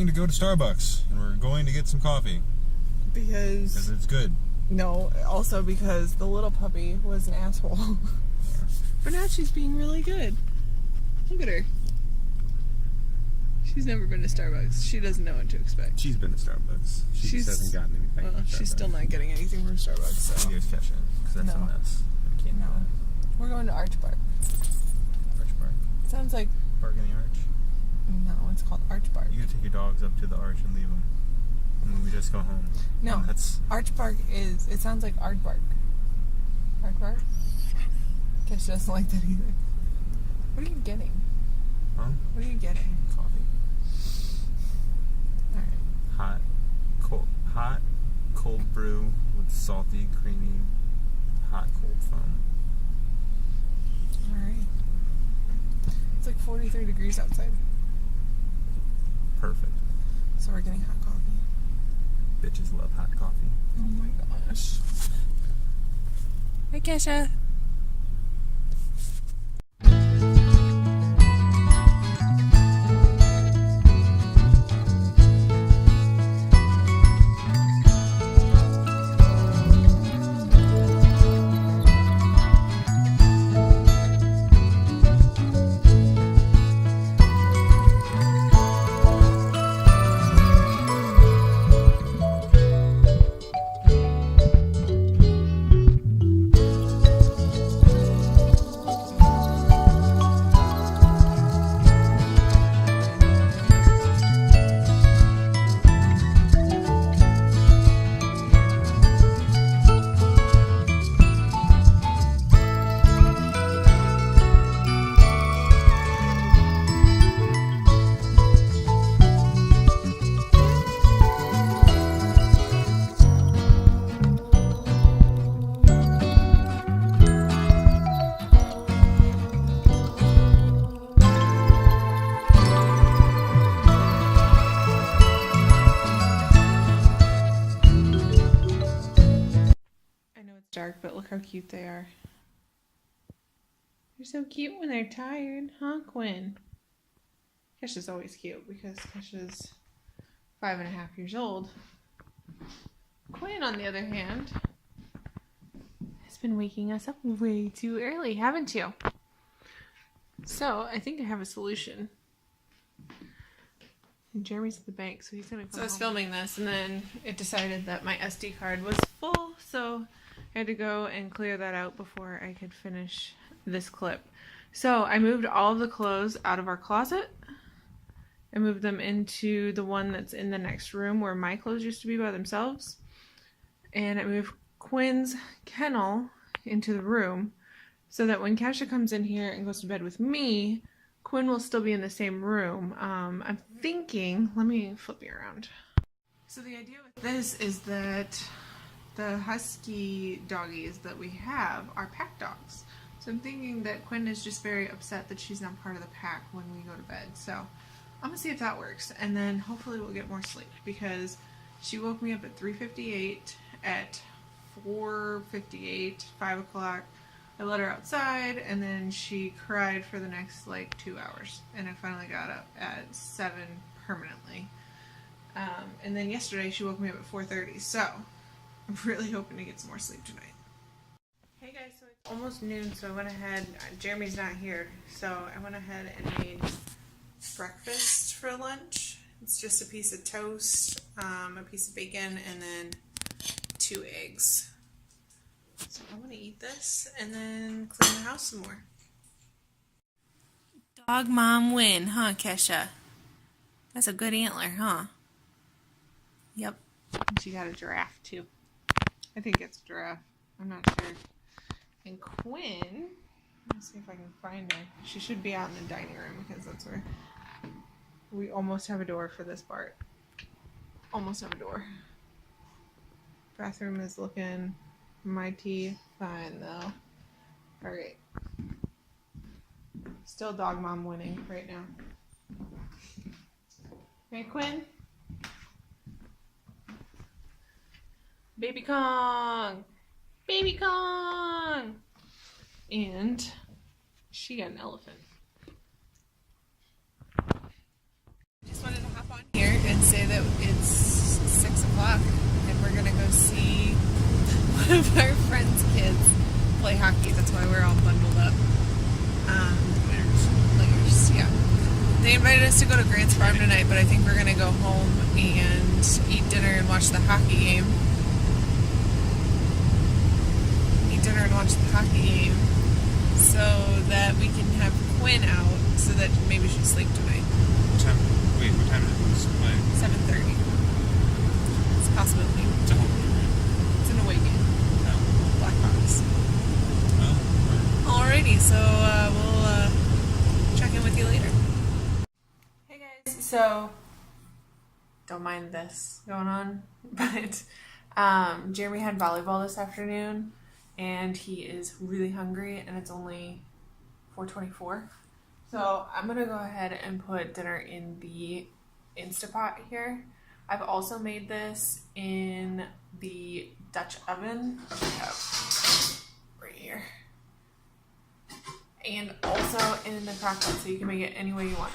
going to go to Starbucks, and we're going to get some coffee. Because it's good. No, also because the little puppy was an asshole. Yeah. But now she's being really good. Look at her. She's never been to Starbucks. She doesn't know what to expect. She's been to Starbucks. She just hasn't gotten anything. Well, she's still not getting anything from Starbucks. So. Here's Kesha, because that's a No. mess. I can't do that. We're going to Arch Bark. Arch Bark. Sounds like... Bark in the arch? No, it's called Arch Bark. You gotta take your dogs up to the arch and leave them. And we just go home. No, and that's... Arch Bark is... It sounds like Aardvark. Aardvark? Kesha doesn't like that either. What are you getting? Huh? What are you getting? Coffee. Alright. Hot, cold brew with salty, creamy, hot, cold foam. Alright. It's like 43 degrees outside. Perfect. So we're getting hot coffee. Bitches love hot coffee. Oh my gosh. Hi, Kesha. Dark, but look how cute they are. They're so cute when they're tired, huh, Quinn? Kesha's always cute because Kesha's 5.5 years old. Quinn, on the other hand, has been waking us up way too early, haven't you? So, I think I have a solution. And Jeremy's at the bank, so he's gonna come home. So I was filming this, and then it decided that my SD card was full, so I had to go and clear that out before I could finish this clip. So I moved all of the clothes out of our closet. I moved them into the one that's in the next room where my clothes used to be by themselves. And I moved Quinn's kennel into the room so that when Kesha comes in here and goes to bed with me, Quinn will still be in the same room. I'm thinking, let me flip you around. So the idea with this is that the husky doggies that we have are pack dogs. So I'm thinking that Quinn is just very upset that she's not part of the pack when we go to bed. So I'm gonna see if that works, and then hopefully we'll get more sleep, because she woke me up at 3:58, at 4:58, 5 o'clock. I let her outside, and then she cried for the next like 2 hours, and I finally got up at 7 permanently. And then yesterday she woke me up at 4:30, so I'm really hoping to get some more sleep tonight. Hey guys, so it's almost noon, so I went ahead, Jeremy's not here, so I went ahead and made breakfast for lunch. It's just a piece of toast, a piece of bacon, and then 2 eggs. So I'm gonna eat this and then clean the house some more. Dog mom win, huh, Kesha? That's a good antler, huh? Yep. And she got a giraffe too. I think it's a giraffe. I'm not sure. And Quinn, let's see if I can find her. She should be out in the dining room because that's where we almost have a door for this part. Almost have a door. Bathroom is looking mighty fine though. Alright. Still dog mom winning right now. Right, Quinn? Baby Kong! Baby Kong! And she got an elephant. Just wanted to hop on here and that it's 6 o'clock and we're gonna go see one of our friends' kids play hockey. That's why we're all bundled up. Lakers, yeah. They invited us to go to Grant's Farm tonight, but I think we're gonna go home and eat dinner and watch the hockey game. So that we can have Quinn out so that maybe she'll sleep tonight. What time does it play? 7:30. It's a possibility. It's a home game, right? It's an away game. No. Blackhawks. Oh, right. Alrighty, so we'll check in with you later. Hey guys, so don't mind this going on, but Jeremy had volleyball this afternoon and he is really hungry and it's only 4:24. So I'm gonna go ahead and put dinner in the Instapot here. I've also made this in the Dutch oven I have right here, and also in the crock pot, so you can make it any way you want.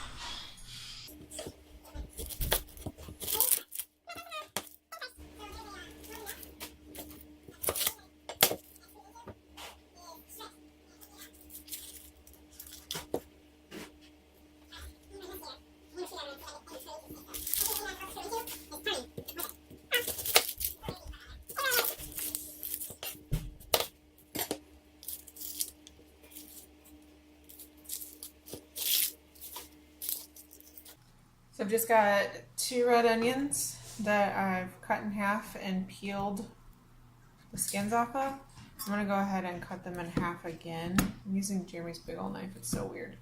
So I've just got 2 red onions that I've cut in half and peeled the skins off of. I'm going to go ahead and cut them in half again. I'm using Jeremy's big old knife. It's so weird.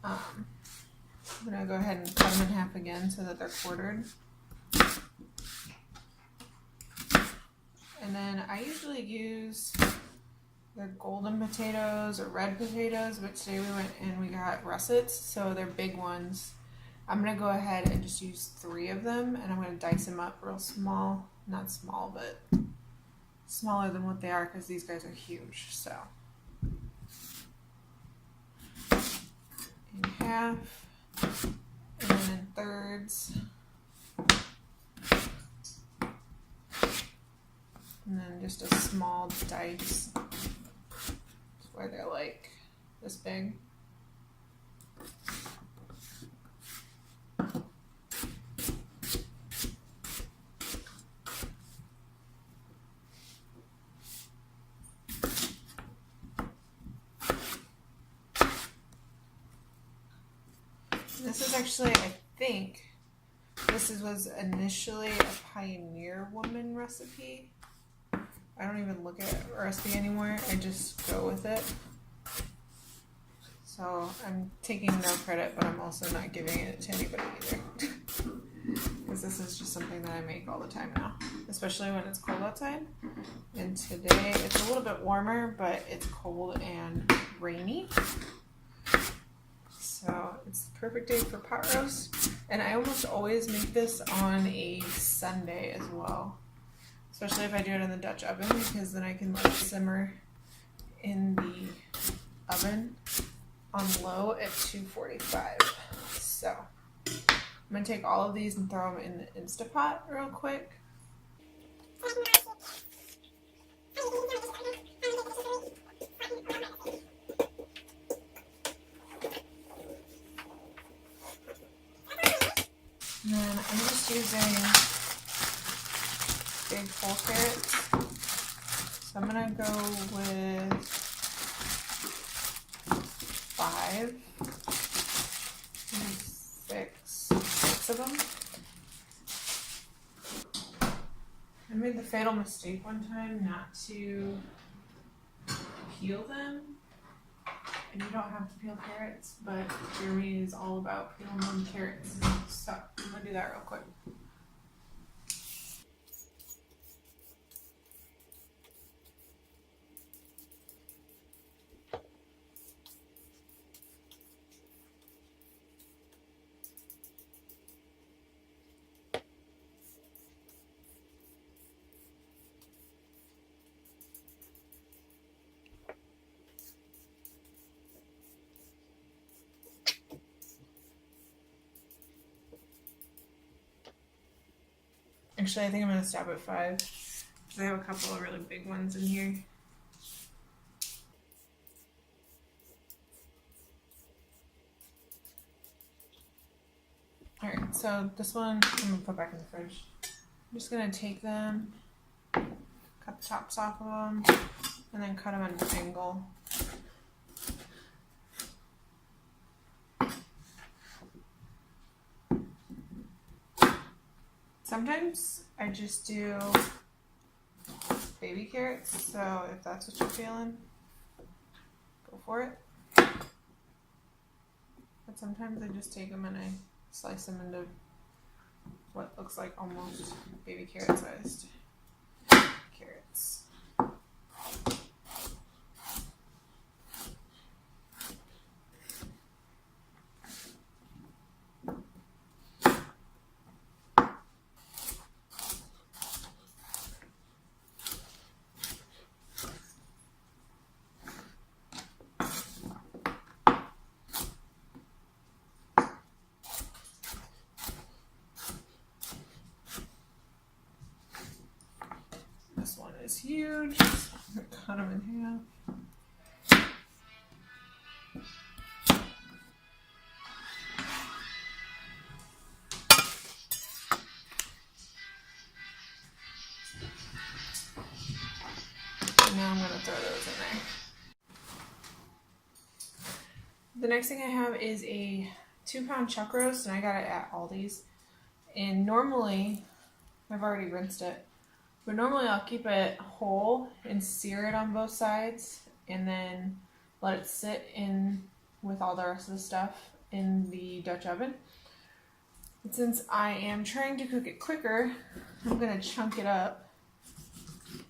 I'm going to go ahead and cut them in half again so that they're quartered. And then I usually use the golden potatoes or red potatoes, but today we went and we got russets, so they're big ones. I'm going to go ahead and just use 3 of them, and I'm going to dice them up real small. Not small, but smaller than what they are because these guys are huge. So, in half, and then in thirds, and then just a small dice where they're like this big. This is actually, I think, was initially a Pioneer Woman recipe. I don't even look at a recipe anymore. I just go with it. So I'm taking no credit, but I'm also not giving it to anybody either. Because this is just something that I make all the time now, especially when it's cold outside. And today it's a little bit warmer, but it's cold and rainy. So it's the perfect day for pot roast. And I almost always make this on a Sunday as well. Especially if I do it in the Dutch oven, because then I can let it simmer in the oven on low at 245. So I'm going to take all of these and throw them in the Instapot real quick. And then I'm just using big whole carrots. So I'm gonna go with 5, maybe 6 of them. I made the fatal mistake one time not to peel them. And you don't have to peel carrots, but Jeremy is all about peeling them carrots. So I'm gonna do that real quick. Actually, I think I'm gonna stop at 5 because I have a couple of really big ones in here. Alright, so this one I'm gonna put back in the fridge. I'm just gonna take them, cut the tops off of them, and then cut them at an angle. Sometimes I just do baby carrots, so if that's what you're feeling, go for it. But sometimes I just take them and I slice them into what looks like almost baby carrot sized carrots. This one is huge. I'm gonna cut them in half. And now I'm gonna throw those in there. The next thing I have is a 2-pound chuck roast, and I got it at Aldi's. And normally, I've already rinsed it. But normally I'll keep it whole and sear it on both sides and then let it sit in with all the rest of the stuff in the Dutch oven. But since I am trying to cook it quicker, I'm going to chunk it up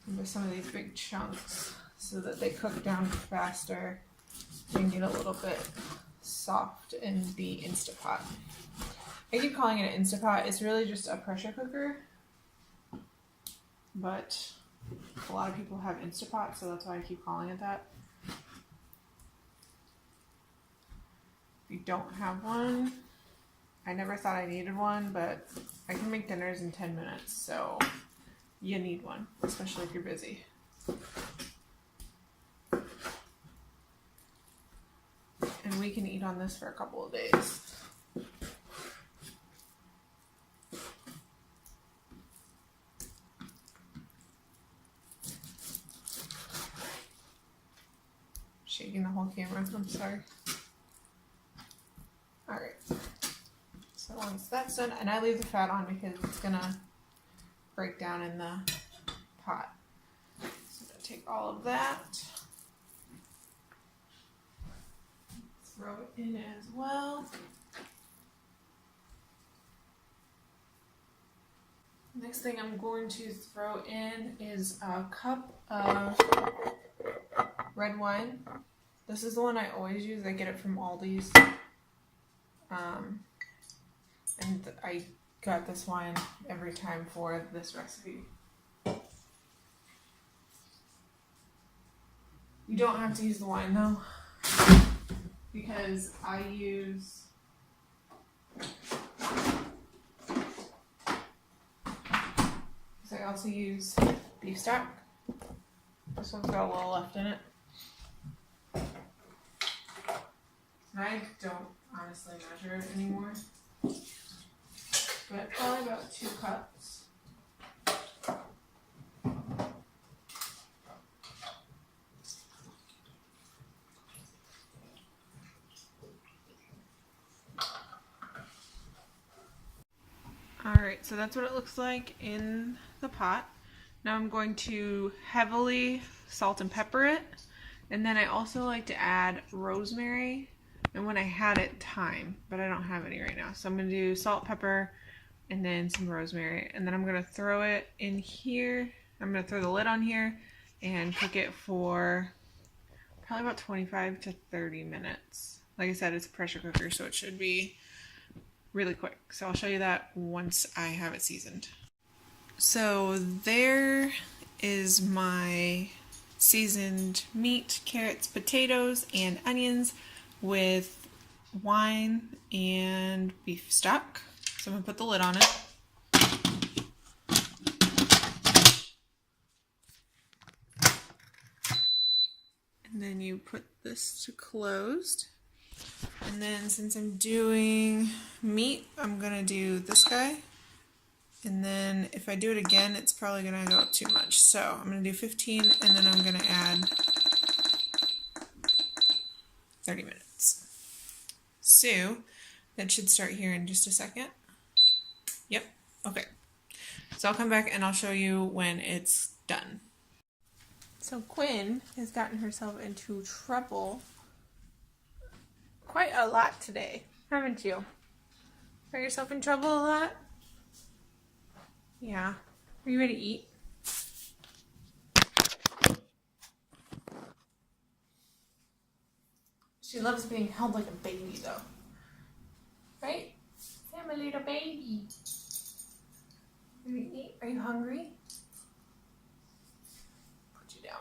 into some of these big chunks so that they cook down faster and get a little bit soft in the Instapot. I keep calling it an Instapot. It's really just a pressure cooker. But a lot of people have Instapot, so that's why I keep calling it that. If you don't have one, I never thought I needed one, but I can make dinners in 10 minutes, so you need one, especially if you're busy. And we can eat on this for a couple of days. Shaking the whole camera, I'm sorry. Alright, so once that's done, and I leave the fat on because it's gonna break down in the pot. So I'm gonna take all of that, throw it in as well. Next thing I'm going to throw in is a cup of red wine. This is the one I always use. I get it from Aldi's. And I got this wine every time for this recipe. You don't have to use the wine though, because I also use beef stock. This one's got a little left in it. I don't honestly measure it anymore, but probably about 2 cups. Alright, so that's what it looks like in the pot. Now I'm going to heavily salt and pepper it, and then I also like to add rosemary. And when I had it, thyme, but I don't have any right now. So I'm going to do salt, pepper, and then some rosemary. And then I'm going to throw it in here. I'm going to throw the lid on here and cook it for probably about 25 to 30 minutes. Like I said, it's a pressure cooker, so it should be really quick. So I'll show you that once I have it seasoned. So there is my seasoned meat, carrots, potatoes, and onions with wine and beef stock. So I'm going to put the lid on it. And then you put this to closed. And then since I'm doing meat, I'm gonna do this guy. And then if I do it again, it's probably gonna go up too much. So I'm gonna do 15 and then I'm gonna add 30 minutes. So that should start here in just a second. Yep, okay. So I'll come back and I'll show you when it's done. So Quinn has gotten herself into trouble quite a lot today, haven't you? Got yourself in trouble a lot? Yeah. Are you ready to eat? She loves being held like a baby though. Right? I'm a little baby. Are you eat? Are you hungry? Put you down.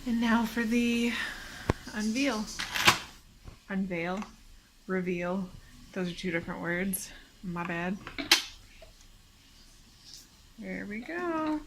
And now for the unveil. Unveil. Reveal. Those are two different words. My bad. There we go.